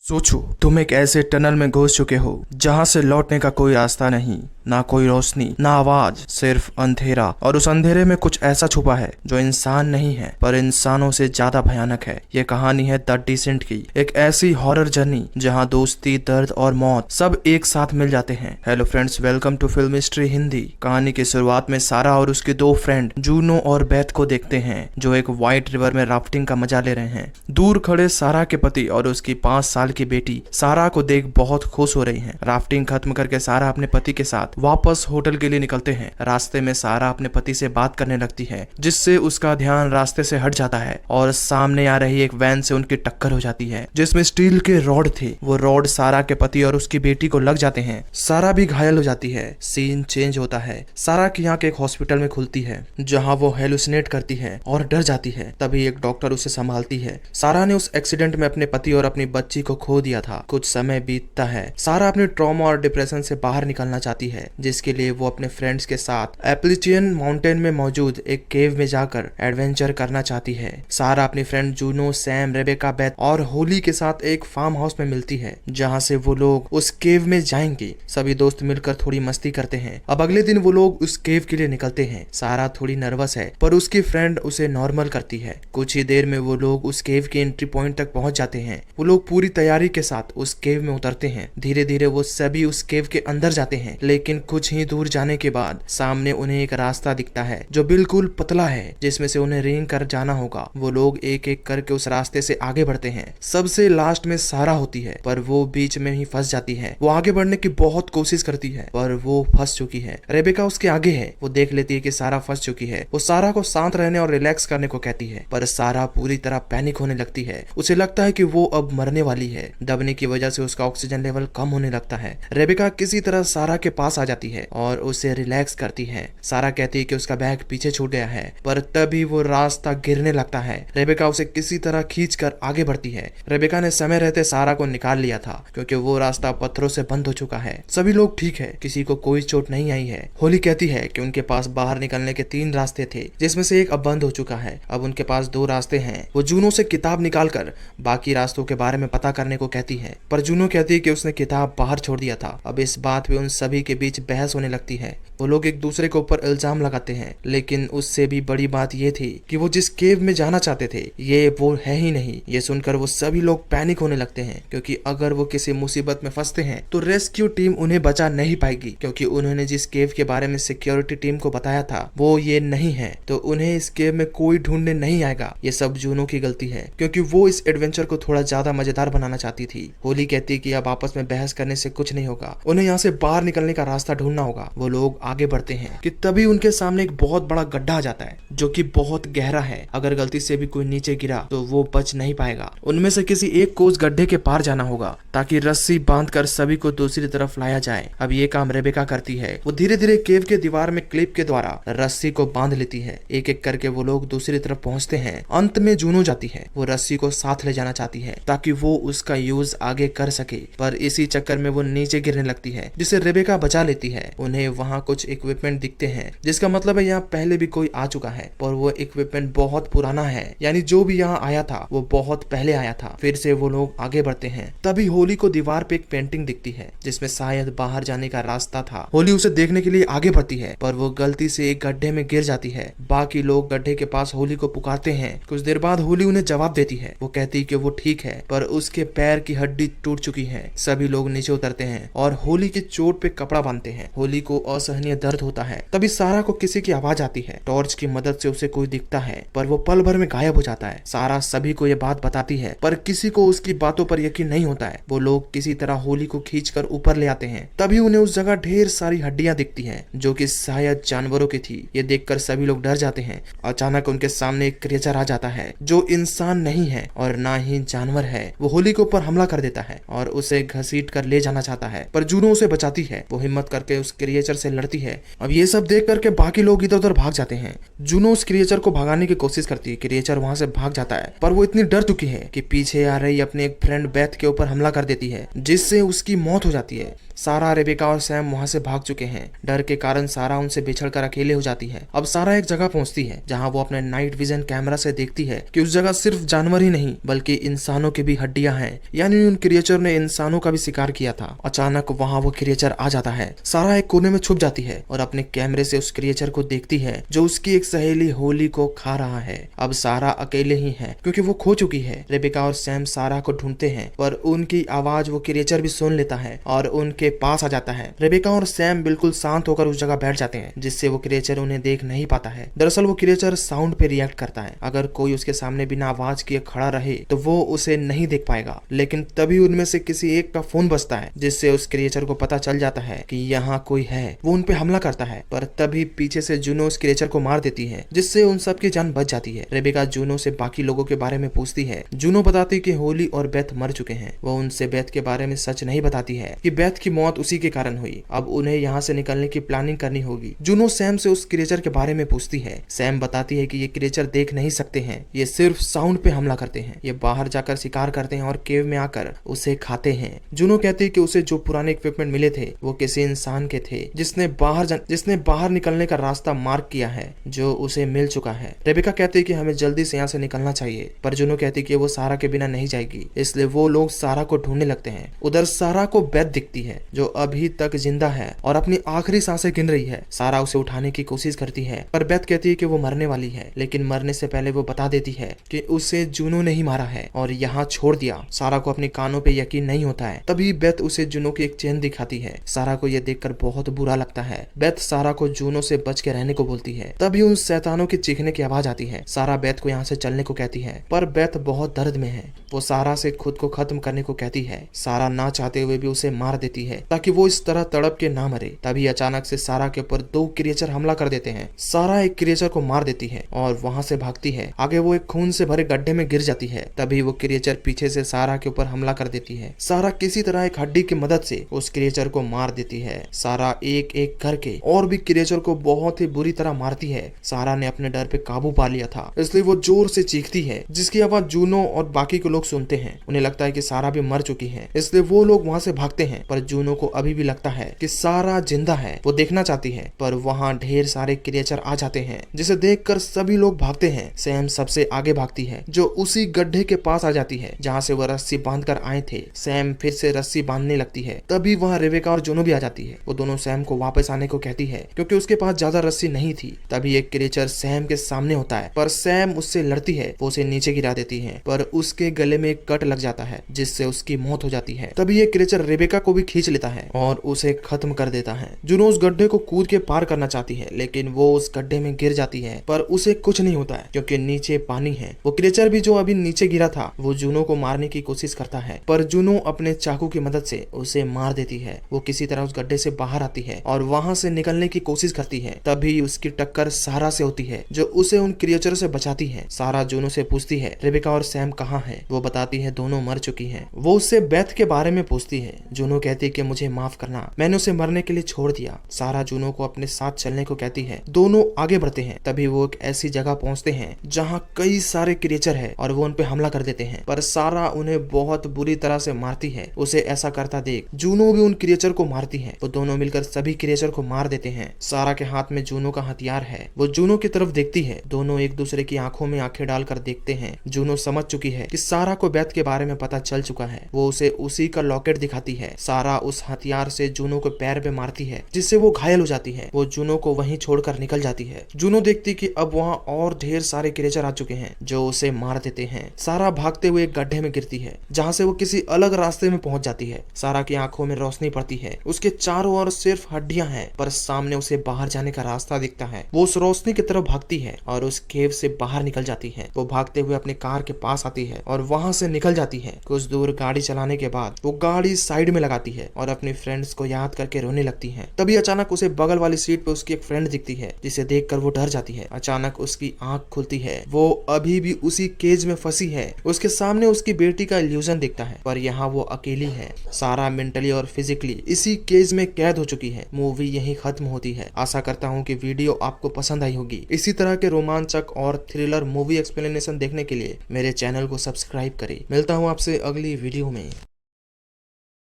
सोचो, तुम एक ऐसे टनल में घुस चुके हो जहां से लौटने का कोई रास्ता नहीं, ना कोई रोशनी, ना आवाज, सिर्फ अंधेरा। और उस अंधेरे में कुछ ऐसा छुपा है जो इंसान नहीं है पर इंसानों से ज्यादा भयानक है। ये कहानी है द डिसेंट की, एक ऐसी हॉरर जर्नी जहां दोस्ती, दर्द और मौत सब एक साथ मिल जाते हैं। Hello friends, welcome to film history Hindi. कहानी की शुरुआत में सारा और उसके दो फ्रेंड जूनो और बेथ को देखते हैं जो एक व्हाइट रिवर में राफ्टिंग का मजा ले रहे हैं। दूर खड़े सारा के पति और उसकी 5 साल की बेटी सारा को देख बहुत खुश हो रही हैं। राफ्टिंग खत्म करके सारा अपने पति के साथ वापस होटल के लिए निकलते हैं। रास्ते में सारा अपने पति से बात करने लगती है जिससे उसका ध्यान रास्ते से हट जाता है और सामने आ रही एक वैन से उनकी टक्कर हो जाती है जिसमें स्टील के रॉड थे। वो रॉड सारा के पति और उसकी बेटी को लग जाते हैं। सारा भी घायल हो जाती है। सीन चेंज होता है। सारा की आंख एक हॉस्पिटल में खुलती है जहाँ वो हेलुसिनेट करती है और डर जाती है। तभी एक डॉक्टर उसे संभालती है। सारा ने उस एक्सीडेंट में अपने पति और अपनी बच्ची को खो दिया था। कुछ समय बीतता है। सारा अपने ट्रॉमा और डिप्रेशन से बाहर निकलना चाहती है जिसके लिए वो अपने फ्रेंड्स के साथ एप्लिचियन माउंटेन में मौजूद एक केव में जाकर एडवेंचर करना चाहती है। सारा अपनी friend Juno, Sam, Rebecca, Beth और होली के साथ एक फार्म हाउस में मिलती है जहाँ से वो लोग उस केव में जाएंगे। सभी दोस्त मिलकर थोड़ी मस्ती करते हैं। अब अगले दिन वो लोग उस केव के लिए निकलते हैं। सारा थोड़ी नर्वस है पर उसकी फ्रेंड उसे नॉर्मल करती है। कुछ ही देर में वो लोग उस केव के एंट्री पॉइंट तक पहुंच जाते हैं। वो लोग पूरी तैयारी के साथ उस केव में उतरते हैं। धीरे धीरे वो सभी उस केव के अंदर जाते हैं लेकिन कुछ ही दूर जाने के बाद सामने उन्हें एक रास्ता दिखता है जो बिल्कुल पतला है जिसमें से उन्हें रेंग कर जाना होगा। वो लोग एक एक करके उस रास्ते से आगे बढ़ते हैं। सबसे लास्ट में सारा होती है पर वो बीच में ही फंस जाती है। वो आगे बढ़ने की बहुत कोशिश करती है पर वो फंस चुकी है। रेबेका उसके आगे है। वो देख लेती है कि सारा फंस चुकी है। वो सारा को शांत रहने और रिलैक्स करने को कहती है पर सारा पूरी तरह पैनिक होने लगती है। उसे लगता है कि वो अब मरने वाली है। दबने की वजह से उसका ऑक्सीजन लेवल कम होने लगता है। रेबेका किसी तरह सारा के पास आ जाती है और उसे रिलैक्स करती है। सारा कहती है कि उसका बैग पीछे छूट गया है पर तभी वो रास्ता गिरने लगता है। रेबेका उसे किसी तरह खींचकर आगे बढ़ती है। रेबेका ने समय रहते सारा को निकाल लिया था क्योंकि वो रास्ता पत्थरों से बंद हो चुका है। सभी लोग ठीक है, किसी को कोई चोट नहीं आई है। होली कहती है कि उनके पास बाहर निकलने के 3 रास्ते थे जिसमें से एक अब बंद हो चुका है। अब उनके पास 2 रास्ते हैं। वो जूनो से किताब निकालकर बाकी रास्तों के बारे में पता करने को कहती है पर जूनो कहती है कि उसने किताब बाहर छोड़ दिया था। अब इस बात पे उन सभी के बीच बहस होने लगती है। वो लोग एक दूसरे के ऊपर इल्जाम लगाते हैं लेकिन उससे भी बड़ी बात ये थी कि वो जिस केव में जाना चाहते थे ये वो है ही नहीं। ये सुनकर वो सभी लोग पैनिक होने लगते हैं क्योंकि अगर वो किसी मुसीबत में फंसते हैं तो रेस्क्यू टीम उन्हें बचा नहीं पाएगी क्योंकि उन्होंने जिस केव के बारे में सिक्योरिटी टीम को बताया था वो ये नहीं है तो उन्हें इस केव में कोई ढूंढने नहीं आएगा। ये सब जूनो की गलती है क्योंकि वो इस एडवेंचर को थोड़ा ज्यादा मजेदार बनाना चाहती थी। होली कहती है कि अब आपस में बहस करने से कुछ नहीं होगा, उन्हें यहाँ से बाहर निकलने का रास्ता ढूंढना होगा। वो लोग आगे बढ़ते हैं कि तभी उनके सामने एक बहुत बड़ा गड्ढा आ जाता है जो कि बहुत गहरा है। अगर गलती से भी कोई नीचे गिरा तो वो बच नहीं पाएगा। उनमें से किसी एक को उस गड्ढे के पार जाना होगा ताकि रस्सी बांधकर सभी को दूसरी तरफ लाया जाए। अब ये काम रेबेका करती है। वो धीरे धीरे केव के दीवार में क्लिप के द्वारा रस्सी को बांध लेती है। एक एक करके वो लोग दूसरी तरफ पहुंचते हैं। अंत में जूनो जाती है। वो रस्सी को साथ ले जाना चाहती है ताकि वो उसका यूज आगे कर सके पर इसी चक्कर में वो नीचे गिरने लगती है जिसे रेबेका बचा लेती है। उन्हें वहाँ कुछ इक्विपमेंट दिखते हैं जिसका मतलब है यहाँ पहले भी कोई आ चुका है पर वो इक्विपमेंट बहुत पुराना है, यानी जो भी यहाँ आया था वो बहुत पहले आया था। फिर से वो लोग आगे बढ़ते हैं। तभी होली को दीवार पे एक पेंटिंग दिखती है जिसमें शायद बाहर जाने का रास्ता था। होली उसे देखने के लिए आगे बढ़ती है पर वो गलती से एक गड्ढे में गिर जाती है। बाकी लोग गड्ढे के पास होली को पुकारते हैं। कुछ देर बाद होली उन्हें जवाब देती है। वो कहती है कि वो ठीक है पर उसके पैर की हड्डी टूट चुकी है। सभी लोग नीचे उतरते हैं और होली की चोट पे कपड़ा बांधते हैं। होली को असहनीय दर्द होता है। तभी सारा को किसी की आवाज आती है। टॉर्च की मदद से उसे कोई दिखता है पर वो पल भर में गायब हो जाता है। सारा सभी को ये बात बताती है पर किसी को उसकी बातों पर यकीन नहीं होता है। वो लोग किसी तरह होली को खींचकर ऊपर ले आते हैं। तभी उन्हें उस जगह ढेर सारी हड्डियां दिखती हैं जो कि शायद जानवरों की थी। ये देखकर सभी लोग डर जाते हैं। अचानक उनके सामने एक क्रिएचर आ जाता है जो इंसान नहीं है और ना ही जानवर है। वो होली के ऊपर हमला कर देता है और उसे घसीट कर ले जाना चाहता है पर जूनो उसे बचाती है। वो हिम्मत करके उस क्रिएचर से लड़ती जाती है। अब ये सब देख करके बाकी लोग इधर उधर भाग जाते हैं। जूनो उस क्रिएचर को भगाने की कोशिश करती है। क्रिएचर वहां से भाग जाता है, पर वो इतनी डर चुकी है कि पीछे आ रही अपने एक फ्रेंड बेथ के ऊपर हमला कर देती है, जिससे उसकी मौत हो जाती है। सारा, रेबेका और सैम वहां से भाग चुके हैं। डर के कारण सारा उनसे बिछड़कर अकेले हो जाती है। अब सारा एक जगह पहुंचती है जहां वो अपने नाइट विजन कैमरा से देखती है कि उस जगह सिर्फ जानवर ही नहीं बल्कि इंसानों की भी हड्डियां हैं, यानी उन क्रिएचर ने इंसानों का भी शिकार किया था। अचानक वहां वो क्रिएचर आ जाता है। सारा एक कोने में छुप जाती है और अपने कैमरे से उस क्रिएचर को देखती है जो उसकी एक सहेली होली को खा रहा है। अब सारा अकेले ही है क्योंकि वो खो चुकी है। रेबेका और सैम सारा को ढूंढते हैं, पर उनकी आवाज वो क्रिएचर भी सुन लेता है और उनके पास आ जाता है। रेबेका और सैम बिल्कुल शांत होकर उस जगह बैठ जाते हैं, जिससे वो क्रिएचर उन्हें देख नहीं पाता है। दरअसल वो क्रिएचर साउंड पे रिएक्ट करता है। अगर कोई उसके सामने बिना आवाज किए खड़ा रहे तो वो उसे नहीं देख पाएगा। लेकिन तभी उनमें से किसी एक का फोन बजता है, जिससे उस क्रिएचर को पता चल जाता है कि यहाँ कोई है। वो उन पे हमला करता है, पर तभी पीछे से जूनो उस क्रिएचर को मार देती है, जिससे उन सब की जान बच जाती है। रेबेका जूनो से बाकी लोगों के बारे में पूछती है। जूनो बताती कि होली और बेथ मर चुके हैं। वो उनसे बेथ के बारे में सच नहीं बताती है कि बेथ की मौत उसी के कारण हुई। अब उन्हें यहाँ से निकलने की प्लानिंग करनी होगी। जूनो सैम से उस क्रिएचर के बारे में पूछती है। सैम बताती है कि ये क्रिएचर देख नहीं सकते हैं, ये सिर्फ साउंड पे हमला करते हैं। ये बाहर जाकर शिकार करते हैं और केव में आकर उसे खाते हैं। जूनो कहती है कि उसे जो पुराने इक्विपमेंट मिले थे वो किसी इंसान के थे जिसने बाहर निकलने का रास्ता मार्क किया है, जो उसे मिल चुका है। रेबेका कहती है कि हमें जल्दी से यहाँ से निकलना चाहिए, पर जूनो कहती है कि वो सारा के बिना नहीं जाएगी, इसलिए वो लोग सारा को ढूंढने लगते हैं। उधर सारा को बेथ दिखती है जो अभी तक जिंदा है और अपनी आखिरी सांसें गिन रही है। सारा उसे उठाने की कोशिश करती है, पर बेथ कहती है कि वो मरने वाली है, लेकिन मरने से पहले वो बता देती है कि उसे जूनो ने ही मारा है और यहाँ छोड़ दिया। सारा को अपने कानों पे यकीन नहीं होता है। तभी बेथ उसे जूनो की एक चेन दिखाती है। सारा को यह देखकर बहुत बुरा लगता है। बेथ सारा को जूनो से बच के रहने को बोलती है। तभी उन शैतानों की चीखने की आवाज आती है। सारा बेथ को यहाँ से चलने को कहती है, पर बेथ बहुत दर्द में है। वो सारा से खुद को खत्म करने को कहती है। सारा ना चाहते हुए भी उसे मार देती है ताकि वो इस तरह तड़प के ना मरे। तभी अचानक से सारा के ऊपर दो क्रिएचर हमला कर देते हैं। सारा एक क्रिएचर को मार देती है और वहां से भागती है। आगे वो एक खून से भरे गड्ढे में गिर जाती है। तभी वो क्रिएचर पीछे से सारा के ऊपर हमला कर देती है। सारा किसी तरह एक हड्डी की मदद से उस क्रिएचर को मार देती है। सारा एक एक करके और भी क्रिएचर को बहुत ही बुरी तरह मारती है। सारा ने अपने डर पे काबू पा लिया था, इसलिए वो जोर से चीखती है, जिसकी आवाज जूनो और बाकी के लोग सुनते हैं। उन्हें लगता है कि सारा भी मर चुकी है, इसलिए वो लोग वहां से भागते हैं। पर जूनो को अभी भी लगता है कि सारा जिंदा है। वो देखना चाहती है, पर वहाँ ढेर सारे क्रिएचर आ जाते हैं, जिसे देखकर सभी लोग भागते हैं। सैम सबसे आगे भागती है, जो उसी गड्ढे के पास आ जाती है जहाँ से वह रस्सी बांध कर आए थे। सैम फिर से रस्सी बांधने लगती है। तभी वहाँ रेबेका और जूनो भी आ जाती है। वो दोनों सैम को वापस आने को कहती है क्योंकि उसके पास ज्यादा रस्सी नहीं थी। तभी एक क्रिएचर सैम के सामने होता है, पर सैम उससे लड़ती है। वो उसे नीचे गिरा देती है, पर उसके गले में एक कट लग जाता है, जिससे उसकी मौत हो जाती है। तभी ये क्रिएचर रेबेका को भी खींच लेता है और उसे खत्म कर देता है। जूनो उस गड्ढे को कूद के पार करना चाहती है, लेकिन वो उस गड्ढे में गिर जाती है, पर उसे कुछ नहीं होता है क्योंकि नीचे पानी है। वो क्रिएचर भी जो अभी नीचे गिरा था, वो जूनो को मारने की कोशिश करता है, पर जूनो अपने चाकू की मदद से उसे मार देती है। वो किसी तरह उस गड्ढे से बाहर आती है और वहां से निकलने की कोशिश करती है। तभी उसकी टक्कर सारा से होती है, जो उसे उन क्रिएचर से बचाती है। सारा जूनो से पूछती है रेबेका और सैम कहाँ है। वो बताती है दोनों मर चुकी है। वो उससे बेथ के बारे में पूछती है। जूनो कहती है कि मुझे माफ करना, मैंने उसे मरने के लिए छोड़ दिया। सारा जूनो को अपने साथ चलने को कहती है। दोनों आगे बढ़ते हैं। तभी वो एक ऐसी जगह पहुंचते हैं जहाँ कई सारे क्रिएचर है और वो उन पे हमला कर देते हैं, पर सारा उन्हें बहुत बुरी तरह से मारती है। उसे ऐसा करता देख जूनो भी उन क्रिएचर को मारती है। वो दोनों मिलकर सभी क्रिएचर को मार देते हैं। सारा के हाथ में जूनो का हथियार है। वो जूनो की तरफ देखती है। दोनों एक दूसरे की आंखों में आंखें डालकर देखते हैं। जूनो समझ चुकी है कि सारा को बेथ के बारे में पता चल चुका है। वो उसे उसी का लॉकेट दिखाती है। सारा उस हथियार से जूनो को पैर पे मारती है, जिससे वो घायल हो जाती है। वो जूनो को वहीं छोड़कर निकल जाती है। जूनो देखती कि अब वहाँ और ढेर सारे क्रिएचर आ चुके हैं जो उसे मार देते हैं। सारा भागते हुए एक गड्ढे में गिरती है, जहाँ से वो किसी अलग रास्ते में पहुंच जाती है। सारा की आंखों में रोशनी पड़ती है। उसके चारों ओर सिर्फ हड्डियां हैं, पर सामने उसे बाहर जाने का रास्ता दिखता है। वो उस रोशनी की तरफ भागती है और उस केव से बाहर निकल जाती है। वो भागते हुए अपने कार के पास आती है और वहां से निकल जाती है। कुछ दूर गाड़ी चलाने के बाद वो गाड़ी साइड में लगाती है और अपने फ्रेंड्स को याद करके रोने लगती है। तभी अचानक उसे बगल वाली सीट पे उसकी एक फ्रेंड दिखती है, जिसे देखकर वो डर जाती है। अचानक उसकी आंख खुलती है। वो अभी भी उसी केज में फंसी है। उसके सामने उसकी बेटी का इल्यूजन दिखता है, पर यहाँ वो अकेली है। सारा मेंटली और फिजिकली इसी केज में कैद हो चुकी है। मूवी मूवी यहीं खत्म होती है। आशा करता हूँ कि वीडियो आपको पसंद आई होगी। इसी तरह के रोमांचक और थ्रिलर मूवी एक्सप्लेनेशन देखने के लिए मेरे चैनल को सब्सक्राइब करें। मिलता हूँ आपसे अगली वीडियो में।